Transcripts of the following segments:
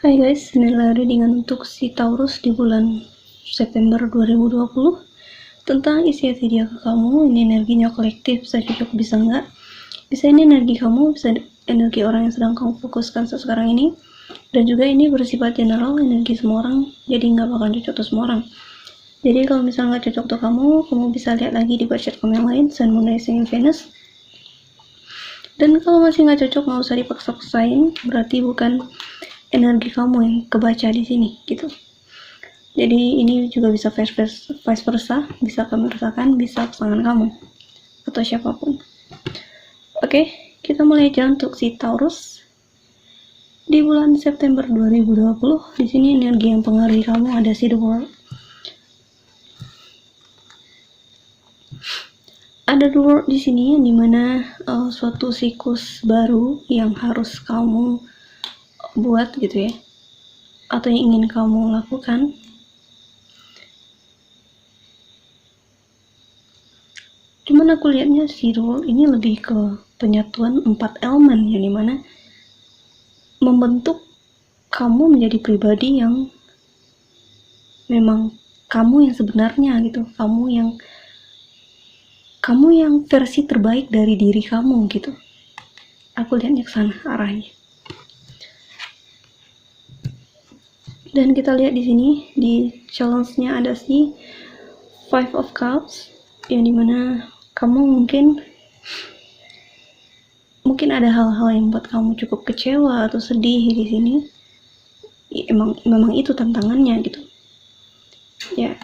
Hai guys, inilah readingan untuk si Taurus di bulan September 2020. Tentang isi video ke kamu, ini energinya kolektif, bisa cocok bisa enggak. Bisa ini energi kamu, bisa energi orang yang sedang kamu fokuskan sekarang ini. Dan juga ini bersifat general, energi semua orang, jadi nggak bakal cocok untuk semua orang. Jadi kalau misalnya nggak cocok untuk kamu bisa lihat lagi di budget kamu yang lain, Sun, Moon, Rising, Venus. Dan kalau masih nggak cocok, nggak usah dipaksa-paksain, berarti bukan energi kamu yang kebaca di sini gitu. Jadi ini juga bisa vice versa, bisa kamu rasakan, bisa pasangan kamu atau siapapun. Oke, kita mulai aja untuk si Taurus di bulan September 2020. Di sini energi yang pengaruhi kamu ada si The World. Ada The World di sini yang dimana suatu siklus baru yang harus kamu buat gitu ya, atau yang ingin kamu lakukan. Cuman aku lihatnya si The World ini lebih ke penyatuan 4 elemen yang dimana membentuk kamu menjadi pribadi yang memang kamu yang sebenarnya gitu, kamu yang versi terbaik dari diri kamu gitu. Aku lihatnya ke sana arahnya. Dan kita lihat di sini di challenge-nya ada si Five of Cups yang dimana kamu mungkin ada hal-hal yang buat kamu cukup kecewa atau sedih di sini. Ya, memang itu tantangannya gitu. Ya,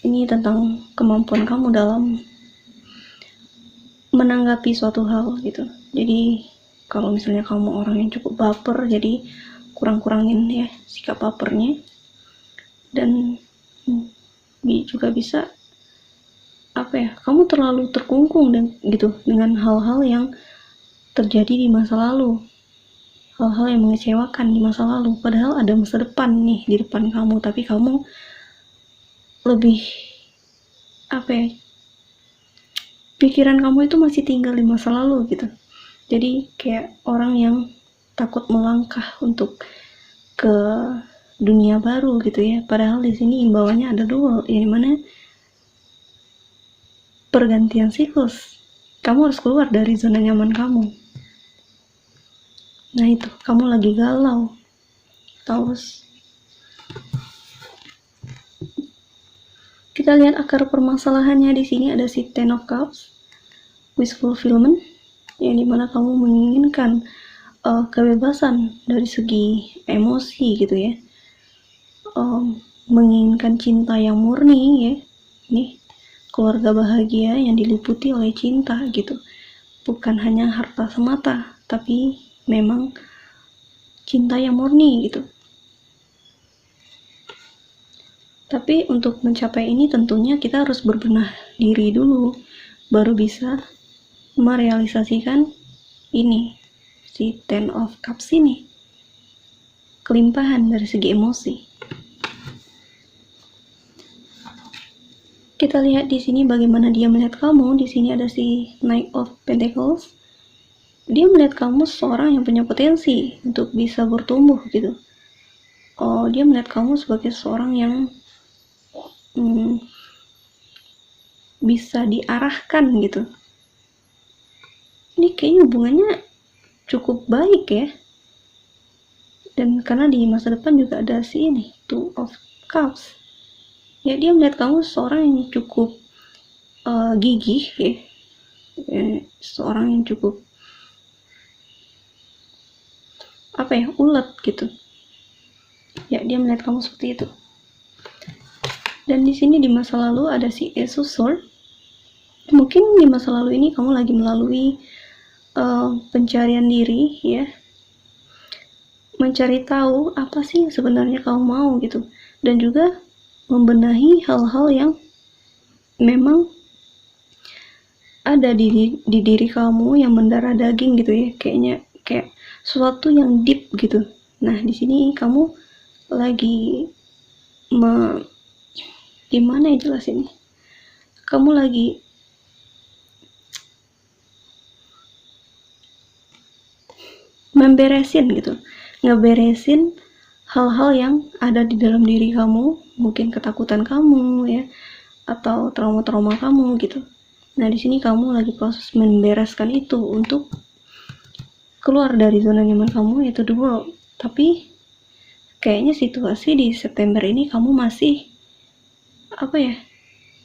ini tentang kemampuan kamu dalam menanggapi suatu hal gitu. Jadi kalau misalnya kamu orang yang cukup baper, jadi kurang-kurangin ya sikap bapernya. Dan juga bisa kamu terlalu terkungkung dan gitu dengan hal-hal yang terjadi di masa lalu, hal-hal yang mengecewakan di masa lalu, padahal ada masa depan nih di depan kamu, tapi kamu lebih pikiran kamu itu masih tinggal di masa lalu gitu. Jadi kayak orang yang takut melangkah untuk ke dunia baru gitu ya. Padahal di sini imbauannya ada dua, yang mana pergantian siklus. Kamu harus keluar dari zona nyaman kamu. Nah itu, kamu lagi galau. Taurus. Kita lihat akar permasalahannya di sini ada si Ten of Cups, wish fulfillment, yang dimana kamu menginginkan kebebasan dari segi emosi gitu ya, menginginkan cinta yang murni ya, nih keluarga bahagia yang diliputi oleh cinta gitu, bukan hanya harta semata, tapi memang cinta yang murni gitu. Tapi untuk mencapai ini tentunya kita harus berbenah diri dulu, baru bisa merealisasikan ini, si Ten of Cups ini, kelimpahan dari segi emosi. Kita lihat di sini bagaimana dia melihat kamu. Di sini ada si Knight of Pentacles. Dia melihat kamu seorang yang punya potensi untuk bisa bertumbuh gitu. Dia melihat kamu sebagai seorang yang bisa diarahkan gitu. Ini kayaknya hubungannya cukup baik ya. Dan karena di masa depan juga ada si ini, Two of Cups. Ya, dia melihat kamu seorang yang cukup gigih ya. Seorang yang cukup ulet gitu. Ya, dia melihat kamu seperti itu. Dan di sini di masa lalu ada si Ace of Swords. Mungkin di masa lalu ini kamu lagi melalui pencarian diri ya, mencari tahu apa sih yang sebenarnya kamu mau gitu, dan juga membenahi hal-hal yang memang ada di diri kamu yang mendarah daging gitu ya, kayak sesuatu yang deep gitu. Nah di sini kamu lagi gimana ya jelasinnya, kamu lagi memberesin gitu, ngeberesin hal-hal yang ada di dalam diri kamu, mungkin ketakutan kamu ya, atau trauma-trauma kamu gitu. Nah, di sini kamu lagi proses membereskan itu untuk keluar dari zona nyaman kamu, yaitu the world. Tapi kayaknya situasi di September ini kamu masih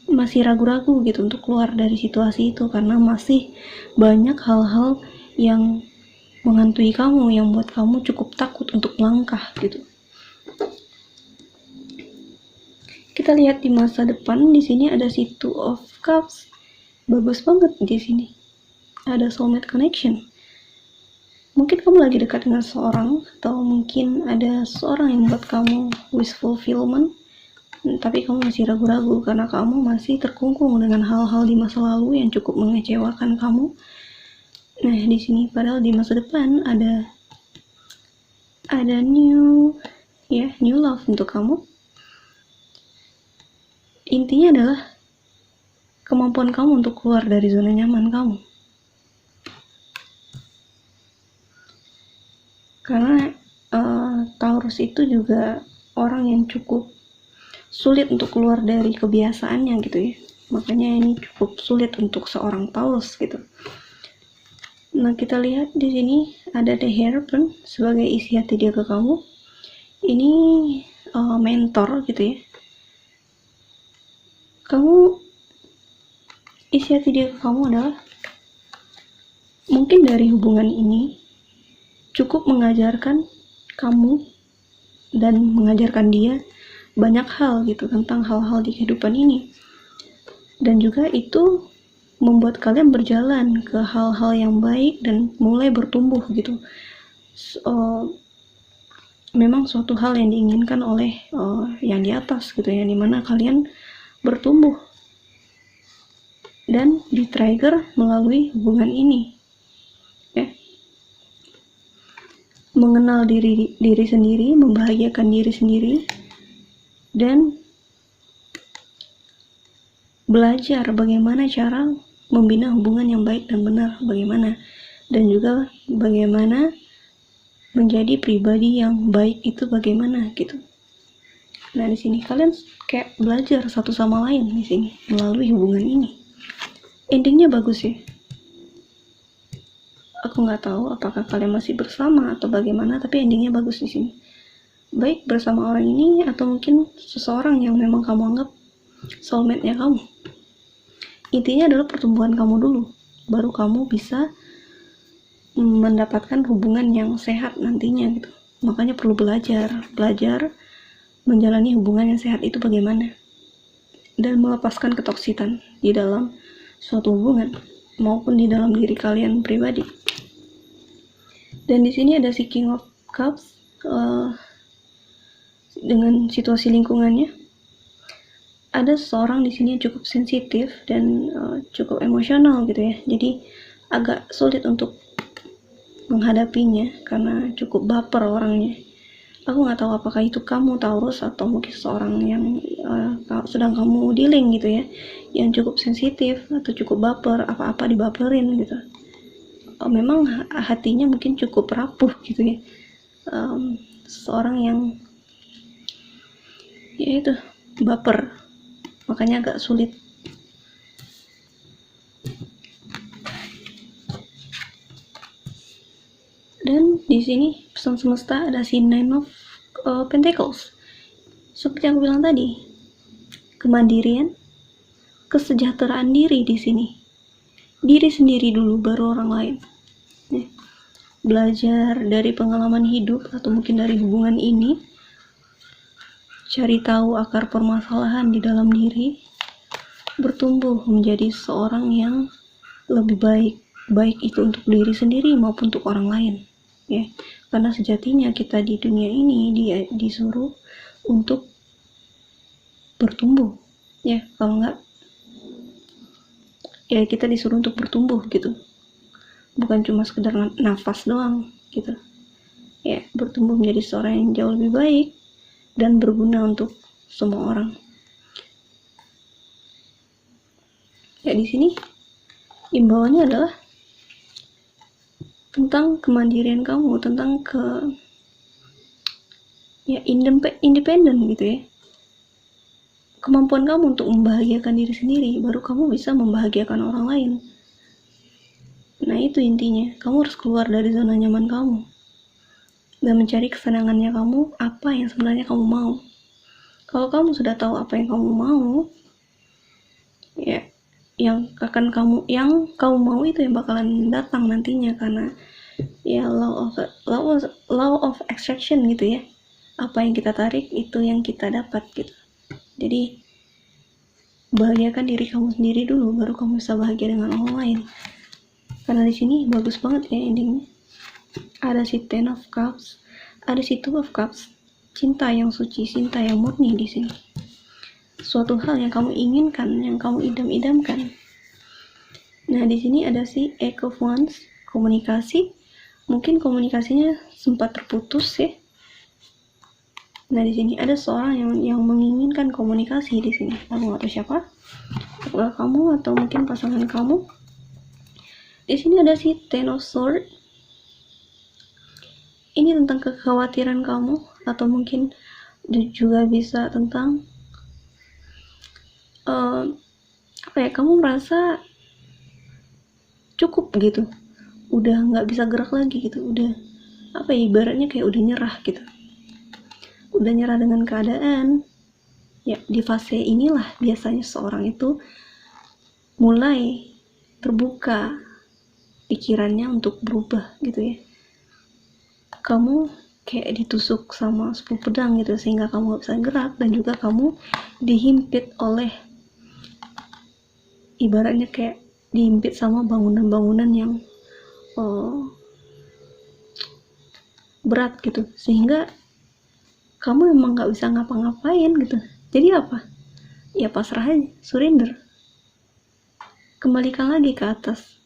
masih ragu-ragu gitu untuk keluar dari situasi itu, karena masih banyak hal-hal yang menghantui kamu, yang buat kamu cukup takut untuk melangkah gitu. Kita lihat di masa depan, di sini ada si Two of Cups, bagus banget di sini. Ada soulmate connection. Mungkin kamu lagi dekat dengan seorang, atau mungkin ada seorang yang buat kamu wish fulfillment, tapi kamu masih ragu-ragu karena kamu masih terkungkung dengan hal-hal di masa lalu yang cukup mengecewakan kamu. Nah, di sini padahal di masa depan ada new love untuk kamu. Intinya adalah kemampuan kamu untuk keluar dari zona nyaman kamu. Karena Taurus itu juga orang yang cukup sulit untuk keluar dari kebiasaannya gitu ya. Makanya ini cukup sulit untuk seorang Taurus gitu. Nah, kita lihat di sini ada The Hierophant sebagai isi hati dia ke kamu. Ini mentor gitu ya. Isi hati dia ke kamu adalah mungkin dari hubungan ini cukup mengajarkan kamu dan mengajarkan dia banyak hal gitu tentang hal-hal di kehidupan ini, dan juga itu membuat kalian berjalan ke hal-hal yang baik dan mulai bertumbuh gitu. Memang suatu hal yang diinginkan oleh yang di atas gitu ya, dimana kalian bertumbuh dan di-trigger melalui hubungan ini ya. Mengenal diri sendiri, membahagiakan diri sendiri, dan belajar bagaimana cara membina hubungan yang baik dan benar, dan juga bagaimana menjadi pribadi yang baik itu bagaimana gitu. Nah, di sini kalian kayak belajar satu sama lain di sini melalui hubungan ini. Endingnya bagus ya. Aku nggak tahu apakah kalian masih bersama atau bagaimana, tapi endingnya bagus di sini. Baik bersama orang ini atau mungkin seseorang yang memang kamu anggap soulmate-nya kamu. Intinya adalah pertumbuhan kamu dulu, baru kamu bisa mendapatkan hubungan yang sehat nantinya gitu. Makanya perlu belajar menjalani hubungan yang sehat itu bagaimana, dan melepaskan ketoksikan di dalam suatu hubungan maupun di dalam diri kalian pribadi. Dan di sini ada si King of Cups dengan situasi lingkungannya. Ada seseorang di sini yang cukup sensitif dan cukup emosional gitu ya. Jadi agak sulit untuk menghadapinya karena cukup baper orangnya. Aku nggak tahu apakah itu kamu Taurus atau mungkin seorang yang sedang kamu dealing gitu ya, yang cukup sensitif atau cukup baper, apa-apa dibaperin gitu. Memang hatinya mungkin cukup rapuh gitu ya. Seorang yang ya itu baper, makanya agak sulit. Dan di sini pesan semesta ada si Nine of Pentacles. Seperti yang aku bilang tadi, kemandirian, kesejahteraan diri di sini. Diri sendiri dulu baru orang lain. Belajar dari pengalaman hidup atau mungkin dari hubungan ini, cari tahu akar permasalahan di dalam diri, bertumbuh menjadi seorang yang lebih baik itu untuk diri sendiri maupun untuk orang lain ya. Karena sejatinya kita di dunia ini disuruh untuk bertumbuh ya. Kalau enggak ya kita disuruh untuk bertumbuh gitu, bukan cuma sekedar nafas doang gitu ya. Bertumbuh menjadi seorang yang jauh lebih baik dan berguna untuk semua orang ya. Di sini imbauannya adalah tentang kemandirian kamu, tentang ya independen gitu ya. Kemampuan kamu untuk membahagiakan diri sendiri, baru kamu bisa membahagiakan orang lain. Nah itu intinya, kamu harus keluar dari zona nyaman kamu dan mencari kesenangannya kamu, apa yang sebenarnya kamu mau. Kalau kamu sudah tahu apa yang kamu mau, ya yang kamu mau itu yang bakalan datang nantinya, karena ya law of attraction gitu ya. Apa yang kita tarik itu yang kita dapat gitu. Jadi bahagiakan diri kamu sendiri dulu, baru kamu bisa bahagia dengan orang lain. Karena di sini bagus banget ya endingnya. Ada si Ten of Cups, ada si Two of Cups, cinta yang suci, cinta yang murni di sini. Suatu hal yang kamu inginkan, yang kamu idam-idamkan. Nah di sini ada si Eight of Wands, komunikasi. Mungkin komunikasinya sempat terputus ya. Nah di sini ada seorang yang menginginkan komunikasi di sini. Kamu nggak tahu siapa? Apakah kamu atau mungkin pasangan kamu? Di sini ada si Ten of Swords. Ini tentang kekhawatiran kamu, atau mungkin juga bisa tentang kamu merasa cukup gitu, udah nggak bisa gerak lagi gitu, udah ibaratnya kayak udah nyerah gitu, udah nyerah dengan keadaan. Ya di fase inilah biasanya seorang itu mulai terbuka pikirannya untuk berubah gitu ya. Kamu kayak ditusuk sama 10 pedang gitu, sehingga kamu gak bisa gerak, dan juga kamu dihimpit oleh, ibaratnya kayak dihimpit sama bangunan-bangunan yang berat gitu, sehingga kamu emang gak bisa ngapa-ngapain gitu. Jadi apa? Ya pasrah aja, surrender, kembalikan lagi ke atas.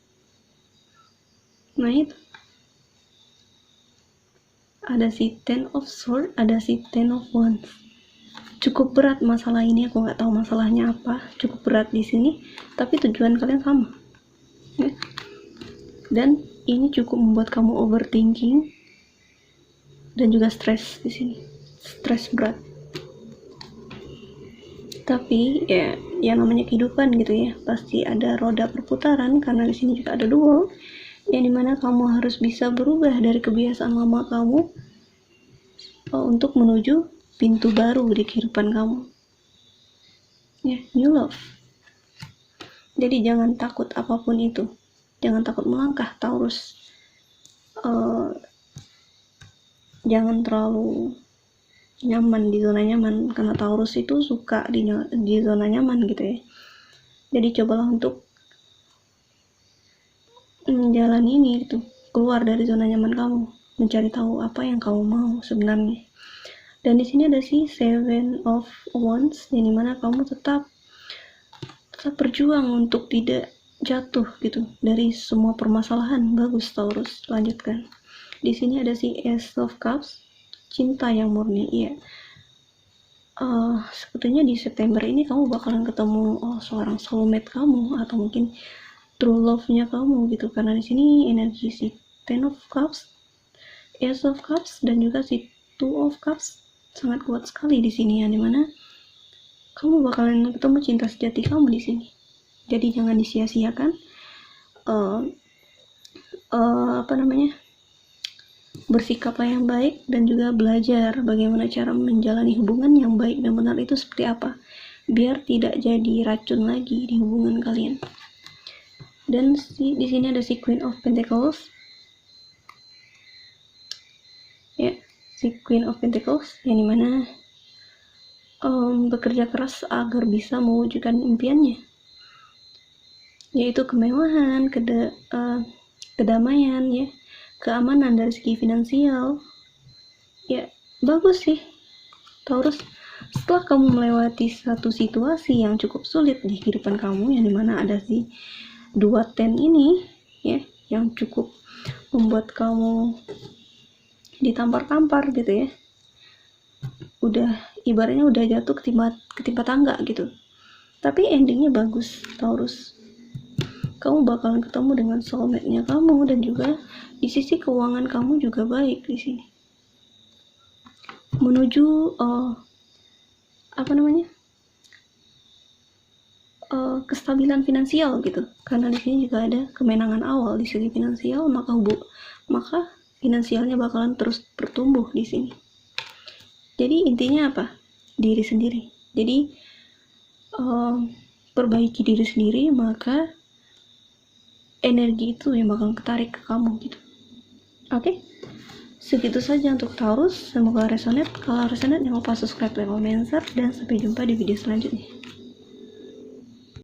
Nah itu ada si Ten of Swords, ada si Ten of Wands. Cukup berat masalah ini, aku nggak tahu masalahnya apa, cukup berat di sini, tapi tujuan kalian sama ya. Dan ini cukup membuat kamu overthinking dan juga stres di sini, stres berat. Tapi ya namanya kehidupan gitu ya, pasti ada roda perputaran, karena di sini juga ada dual, yang dimana kamu harus bisa berubah dari kebiasaan lama kamu untuk menuju pintu baru di kehidupan kamu ya, new love. Jadi jangan takut apapun itu, jangan takut melangkah Taurus. Jangan terlalu nyaman di zona nyaman, karena Taurus itu suka di zona nyaman gitu ya. Jadi cobalah untuk menjalani ini gitu, keluar dari zona nyaman kamu, mencari tahu apa yang kamu mau sebenarnya. Dan di sini ada si Seven of Wands, yang dimana kamu tetap berjuang untuk tidak jatuh gitu dari semua permasalahan. Bagus Taurus, lanjutkan. Di sini ada si Ace of Cups, cinta yang murni. Iya, sebetulnya di September ini kamu bakalan ketemu seorang soulmate kamu, atau mungkin true love-nya kamu gitu, karena di sini energi si Ten of Cups, Ace of Cups, dan juga si Two of Cups sangat kuat sekali di sini, yang dimana kamu bakalan ketemu cinta sejati kamu di sini. Jadi jangan disia-siakan bersikaplah yang baik, dan juga belajar bagaimana cara menjalani hubungan yang baik dan benar itu seperti apa, biar tidak jadi racun lagi di hubungan kalian. Dan di sini ada si Queen of Pentacles ya, si Queen of Pentacles, yang dimana bekerja keras agar bisa mewujudkan impiannya, yaitu kemewahan, kedamaian ya, keamanan dari segi finansial ya. Bagus sih Taurus, setelah kamu melewati satu situasi yang cukup sulit di kehidupan kamu, yang dimana ada si dua ten ini ya, yang cukup membuat kamu ditampar-tampar gitu ya, udah ibaratnya udah jatuh ketimpa tangga gitu. Tapi endingnya bagus Taurus, kamu bakalan ketemu dengan soulmate-nya kamu, dan juga di sisi keuangan kamu juga baik di sini. menuju kestabilan finansial gitu. Karena di sini juga ada kemenangan awal di segi finansial, maka finansialnya bakalan terus bertumbuh di sini. Jadi intinya apa? Diri sendiri. Jadi perbaiki diri sendiri, maka energi itu yang bakal ketarik ke kamu gitu. Oke? Segitu saja untuk Taurus. Semoga resonate. Kalau resonate jangan lupa subscribe, like, comment, share, dan sampai jumpa di video selanjutnya.